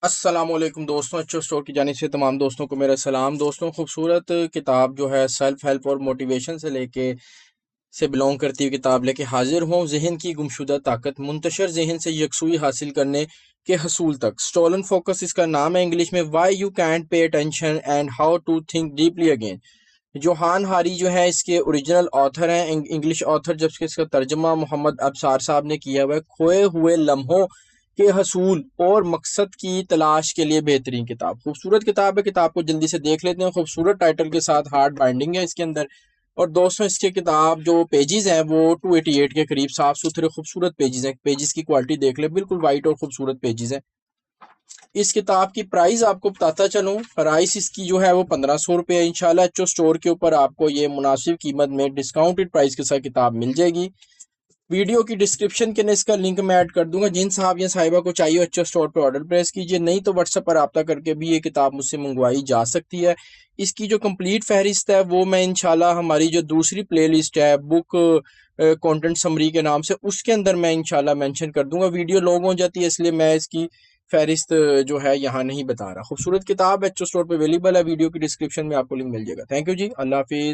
السلام علیکم دوستوں، اچھو اسٹور کی جانب سے تمام دوستوں کو میرا سلام۔ دوستوں، خوبصورت کتاب جو ہے سیلف ہیلپ اور موٹیویشن سے بلونگ کرتی ہوئی کتاب لے کے حاضر ہوں۔ ذہن کی گمشدہ طاقت، منتشر ذہن سے یکسوئی حاصل کرنے کے حصول تک، اسٹولن فوکس اس کا نام ہے انگلش میں۔ Why you can't pay attention and how to think deeply again. Johann Hari جو ہے اس کے اوریجنل آتھر ہیں، انگلش آتھر، جبکہ اس کا ترجمہ محمد ابصار صاحب نے کیا ہوا ہے۔ کھوئے ہوئے لمحوں کے حصول اور مقصد کی تلاش کے لیے بہترین کتاب۔ خوبصورت کتاب ہے، کتاب کو جلدی سے دیکھ لیتے ہیں۔ خوبصورت ٹائٹل کے ساتھ ہارڈ بائنڈنگ ہے اس کے اندر، اور دوستوں اس کی کتاب جو پیجز ہیں وہ 288 کے قریب صاف ستھرے خوبصورت پیجز ہیں۔ پیجز کی کوالٹی دیکھ لیں، بالکل وائٹ اور خوبصورت پیجز ہیں۔ اس کتاب کی پرائز آپ کو بتاتا چلوں، پرائز اس کی جو ہے وہ 1500 روپے ہے۔ انشاءاللہ ایچو اسٹور کے اوپر آپ کو یہ مناسب قیمت میں ڈسکاؤنٹڈ پرائز کے ساتھ کتاب مل جائے گی۔ ویڈیو کی ڈسکرپشن کے اندر اس کا لنک میں ایڈ کر دوں گا، جن صاحب یا صاحبہ کو چاہیے ایچو اسٹور پہ آرڈر پلیس کیجئے، نہیں تو واٹس ایپ پر رابطہ کر کے بھی یہ کتاب مجھ سے منگوائی جا سکتی ہے۔ اس کی جو کمپلیٹ فہرست ہے وہ میں انشاءاللہ ہماری جو دوسری پلے لسٹ ہے بک کانٹینٹ سمری کے نام سے، اس کے اندر میں انشاءاللہ مینشن کر دوں گا۔ ویڈیو لانگ ہو جاتی ہے اس لیے میں اس کی فہرست جو ہے یہاں نہیں بتا رہا۔ خوبصورت کتاب ایچو اسٹور پہ اویلیبل ہے، ویڈیو کی ڈسکرپشن میں آپ کو لنک مل جائے گا۔ تھینک یو جی، اللہ حافظ۔